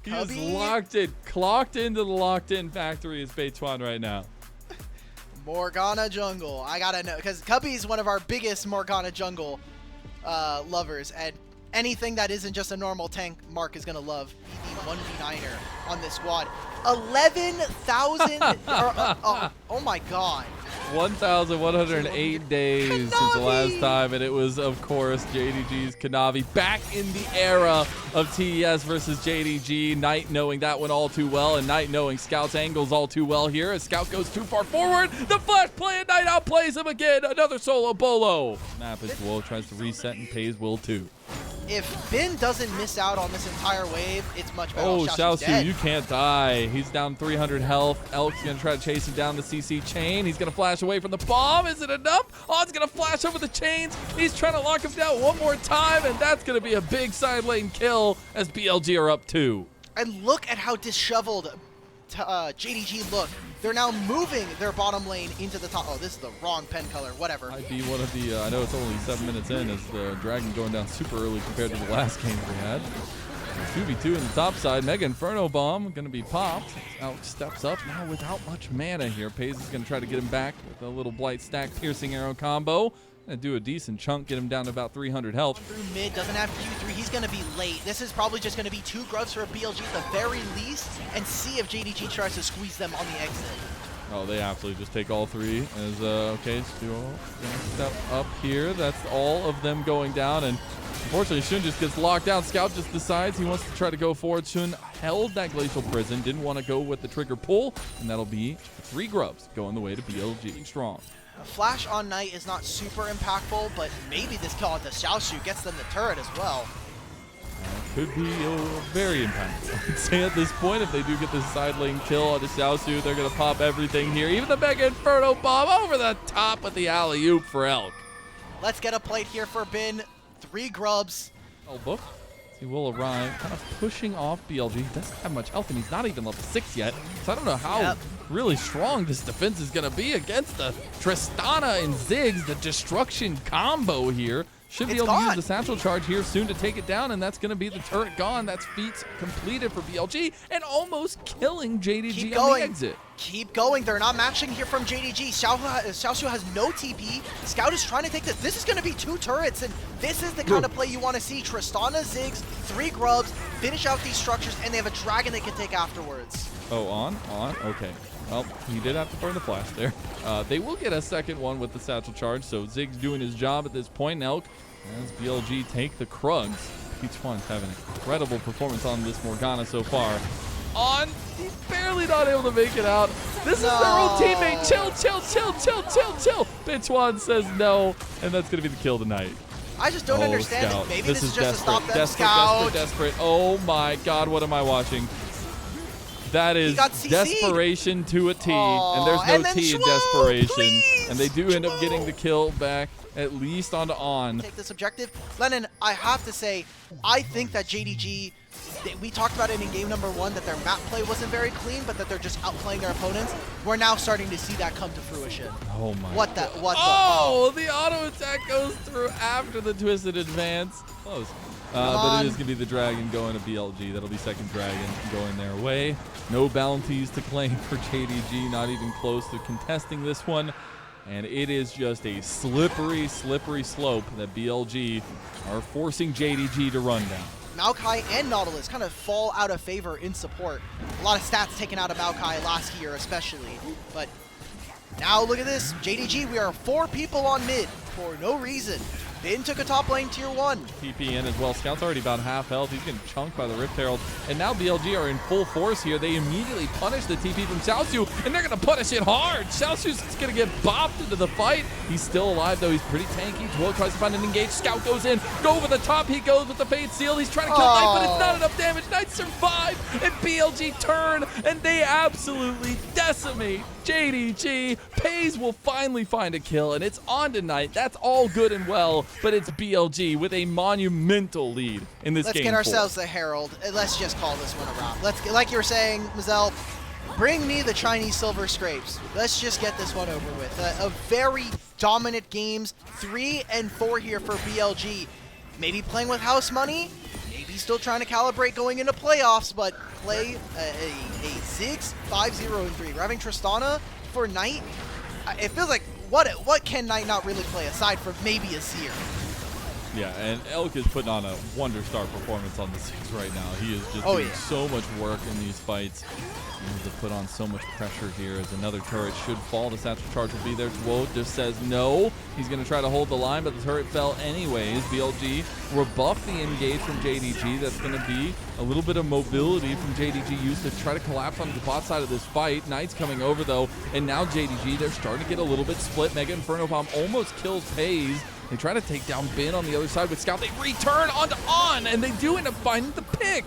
He is locked in, clocked into the locked-in factory is Beituan right now. Morgana jungle. I gotta know, because Cubby's one of our biggest Morgana jungle lovers, and anything that isn't just a normal tank, Mark is gonna love. The 1v9er on this squad. 11,000. Oh my god. 1,108 days since the last time, and it was, of course, JDG's Kanavi back in the era of TES versus JDG. Knight knowing that one all too well, and Knight knowing Scout's angles all too well here. As Scout goes too far forward, the flash play, and Knight outplays him again. Another solo bolo. Map as well tries to reset, and pays will too. If Bin doesn't miss out on this entire wave, it's much better. Oh, Xiaosu, you can't die. He's down 300 health. Elk's going to try to chase him down the CC chain. He's going to flash away from the bomb. Is it enough? Oh, it's going to flash over the chains. He's trying to lock him down one more time, and that's going to be a big side lane kill as BLG are up 2. And look at how disheveled JDG look. They're now moving their bottom lane into the top. Oh, this is the wrong pen color. Whatever. Might be one of the, I know it's only 7 minutes in as the Dragon going down super early compared to the last game we had. 2v2 in the top side. Mega Inferno Bomb going to be popped. Elk steps up now without much mana here. Pays is going to try to get him back with a little Blight Stack Piercing Arrow combo. And do a decent chunk, get him down to about 300 health. Through mid, doesn't have Q3. He's going to be late. This is probably just going to be 2 grubs for a BLG at the very least, and see if JDG tries to squeeze them on the exit. Oh, they absolutely just take all 3. As okay, step up here. That's all of them going down, and unfortunately, Shun just gets locked down. Scout just decides he wants to try to go forward. Shun held that Glacial Prison, didn't want to go with the trigger pull, and that'll be 3 grubs going the way to BLG. Strong. A flash on Knight is not super impactful, but maybe this kill onto Xiaosu gets them the turret as well. Could be very impactful. I'd say at this point, if they do get this side lane kill onto Xiaosu, they're going to pop everything here. Even the Mega Inferno Bomb over the top with the alley-oop for Elk. Let's get a plate here for Bin. 3 grubs. Elbow. He will arrive, kind of pushing off BLG. He doesn't have much health, and he's not even level 6 yet. So I don't know how really strong this defense is going to be against the Tristana and Ziggs, the destruction combo here. Should be able to use the satchel charge here soon to take it down, and that's going to be the turret gone. That's feats completed for BLG, and almost killing JDG on the exit. Keep going. They're not matching here from JDG. Xiaosu has no TP. Scout is trying to take this. This is going to be 2 turrets, and this is the kind of play you want to see. Tristana, Ziggs, 3 grubs, finish out these structures, and they have a dragon they can take afterwards. Oh, on? Okay. Well, he did have to burn the flash there. They will get a second one with the satchel charge, so Ziggs doing his job at this point. Elk, as BLG take the Krugs. Beituan's having an incredible performance on this Morgana so far. He's barely not able to make it out. This is their old teammate. Chill. Beituan says no, and that's going to be the kill tonight. I just don't understand it. Maybe this is just to stop them. Desperate. Oh my god, what am I watching? That is desperation to a T, and there's no T in desperation. Please, and they do end up getting the kill back, at least onto On. Take this objective. Lennon, I have to say, I think that JDG, we talked about it in game number 1, that their map play wasn't very clean, but that they're just outplaying their opponents. We're now starting to see that come to fruition. Oh my god. The auto attack goes through after the twisted advance. Close. But it is going to be the Dragon going to BLG. That'll be second Dragon going their way. No bounties to claim for JDG, not even close to contesting this one. And it is just a slippery slope that BLG are forcing JDG to run down. Maokai and Nautilus kind of fall out of favor in support. A lot of stats taken out of Maokai last year especially. But now look at this. JDG, we are 4 people on mid for no reason. Bin took a top lane tier 1. TP in as well. Scout's already about half health. He's getting chunked by the Rift Herald. And now BLG are in full force here. They immediately punish the TP from Xiaosu, and they're going to punish it hard. Xiaosu's going to get bopped into the fight. He's still alive, though. He's pretty tanky. Twilk tries to find an engage. Scout goes in. Go over the top. He goes with the Fade Seal. He's trying to kill Knight, but it's not enough damage. Knight survive, and BLG turn, and they absolutely decimate JDG. Pays will finally find a kill, and it's on to Knight. That's all good and well, but it's BLG with a monumental lead in this game. Let's get ourselves the Herald. Let's just call this one around. Let's get, like you were saying, Mazel, bring me the Chinese silver scrapes. Let's just get this one over with. A very dominant games, 3 and 4 here for BLG. Maybe playing with house money, maybe He's still trying to calibrate going into playoffs, but play a Ziggs 5-0-3. We're having Tristana for Knight. It feels like, what can Knight not really play aside from maybe a Seer? Yeah, and Elk is putting on a wonder star performance on the Ziggs right now. He is just doing so much work in these fights. He needs to put on so much pressure here as another turret should fall. The satchel charge will be there. Dwo just says no. He's going to try to hold the line, but the turret fell anyways. BLG rebuffed the engage from JDG. That's going to be a little bit of mobility from JDG used to try to collapse on the bot side of this fight. Knight's coming over though, and now JDG, they're starting to get a little bit split. Mega Inferno Bomb almost kills FaZe. They try to take down Bin on the other side with Scout. They return onto On, and they do end up finding the pick.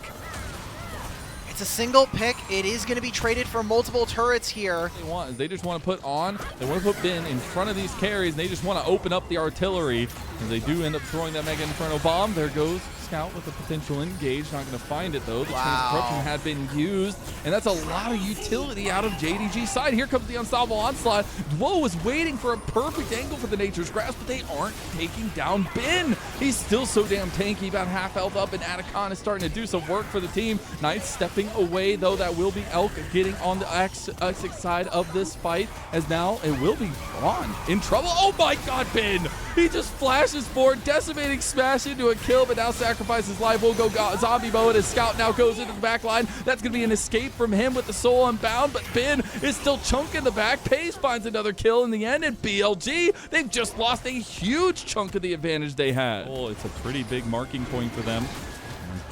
It's a single pick. It is going to be traded for multiple turrets here. They just want to put On, they want to put Bin in front of these carries, and they just want to open up the artillery. And they do end up throwing that Mega Inferno Bomb. There goes Scout with a potential engage. Not going to find it, though. The chain of corruption had been used, and that's a lot of utility out of JDG's side. Here comes the Unstoppable Onslaught. Dwo was waiting for a perfect angle for the Nature's Grasp, but they aren't taking down Bin. He's still so damn tanky, about half health up, and Atacon is starting to do some work for the team. Knight stepping away, though. That will be Elk getting on the X6 side of this fight, as now it will be On in trouble. Oh my god, Bin! He just flashes forward, decimating smash into a kill, but now sacrifices life. Will go zombie mode as Scout now goes into the back line. That's going to be an escape from him with the soul unbound, but Bin is still chunking the back. Pace finds another kill in the end, and BLG, they've just lost a huge chunk of the advantage they had. Oh, it's a pretty big marking point for them.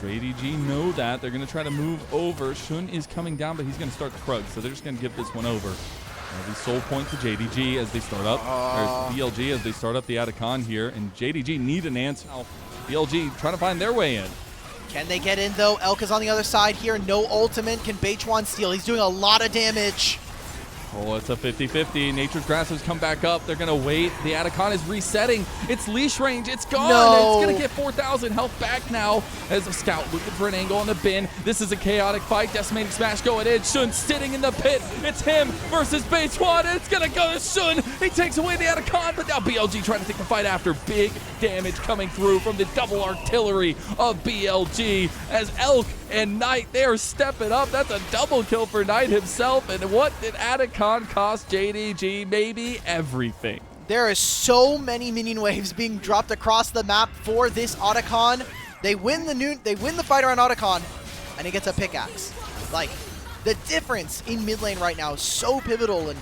JDG know that. They're going to try to move over. Shun is coming down, but he's going to start the Krug, so they're just going to give this one over. The soul point to JDG as they start up. There's BLG as they start up the Atacon here, and JDG need an answer. Now, BLG trying to find their way in. Can they get in, though? Elk is on the other side here. No ultimate. Can Beichuan steal? He's doing a lot of damage. Oh, it's a 50-50. Nature's Grasp has come back up. They're going to wait. The Atacon is resetting. It's leash range. It's gone. No. It's going to get 4,000 health back now as a Scout looking for an angle on the Bin. This is a chaotic fight. Decimating Smash going in. Shun sitting in the pit. It's him versus Beichuan. It's going to go to Shun. He takes away the Atacon, but now BLG trying to take the fight after. Big damage coming through from the double artillery of BLG as Elk and Knight, they are stepping up. That's a double kill for Knight himself. And what did Atacon cost JDG? Maybe everything. There are so many minion waves being dropped across the map for this Atacon. They win the fight around Atacon, and he gets a pickaxe. Like, the difference in mid lane right now is so pivotal, and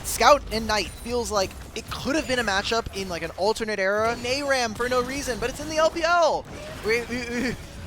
Scout and Knight feels like it could have been a matchup in like an alternate era. Nayram for no reason, but it's in the LPL.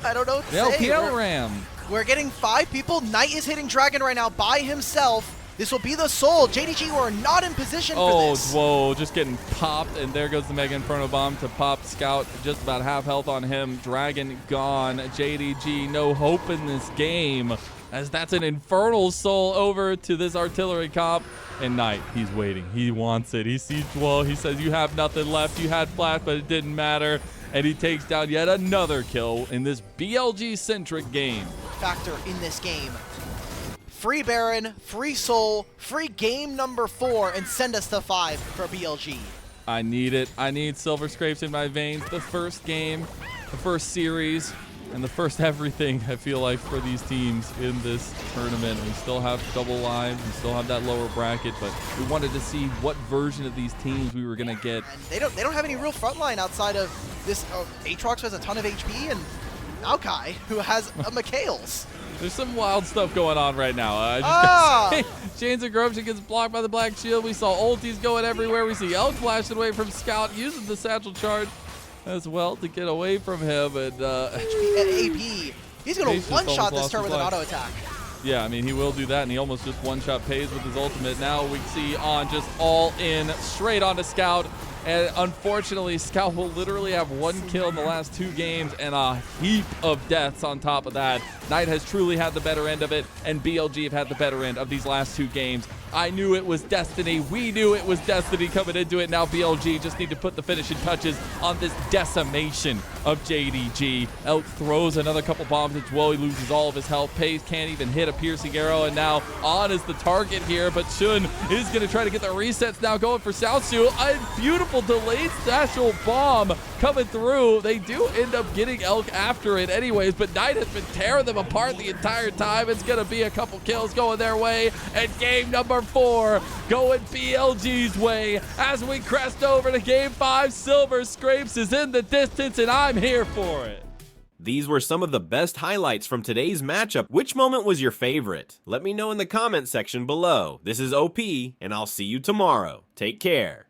I don't know what to say. LPL Ram. We're getting 5 people. Knight is hitting Dragon right now by himself. This will be the soul. JDG were not in position for this. Oh, whoa, just getting popped, and there goes the Mega Inferno Bomb to pop Scout. Just about half health on him. Dragon gone. JDG, no hope in this game, as that's an Infernal Soul over to this artillery comp. And Knight, he's waiting. He wants it. He sees Dwo. He says, you have nothing left. You had flash, but it didn't matter. And he takes down yet another kill in this BLG-centric game. Factor in this game. Free Baron, free Soul, free game number 4, and send us to 5 for BLG. I need it. I need Silver Scrapes in my veins. The first game, the first series, and the first everything, I feel like, for these teams in this tournament. We still have double lives. We still have that lower bracket, but we wanted to see what version of these teams we were going to get. And they don't have any real frontline outside of this. Aatrox has a ton of HP, and Maokai, who has a Mikhails. There's some wild stuff going on right now. Chains of Corruption gets blocked by the Black Shield. We saw ultis going everywhere. We see Elk flashing away from Scout, using the satchel charge as well to get away from him. And HP at AP. He's going to one-shot this turn with an auto attack. Yeah, I mean, he will do that, and he almost just one-shot pays with his ultimate. Now we see On just all in, straight onto Scout. And unfortunately, Scout will literally have 1 kill in the last 2 games and a heap of deaths on top of that. Knight has truly had the better end of it, and BLG have had the better end of these last 2 games. I knew it was destiny. We knew it was destiny coming into it. Now BLG just need to put the finishing touches on this decimation of JDG. Elk throws another couple bombs into Woe. He loses all of his health. Pace can't even hit a piercing arrow, and now On is the target here, but Shun is going to try to get the resets now going for Xiaosu. A beautiful delayed satchel bomb coming through. They do end up getting Elk after it anyways, but Knight has been tearing them apart the entire time. It's going to be a couple kills going their way, and game number 4 going BLG's way as we crest over to game 5. Silver Scrapes is in the distance, and I'm here for it. These were some of the best highlights from today's matchup. Which moment was your favorite? Let me know in the comment section below. This is OP, and I'll see you tomorrow. Take care.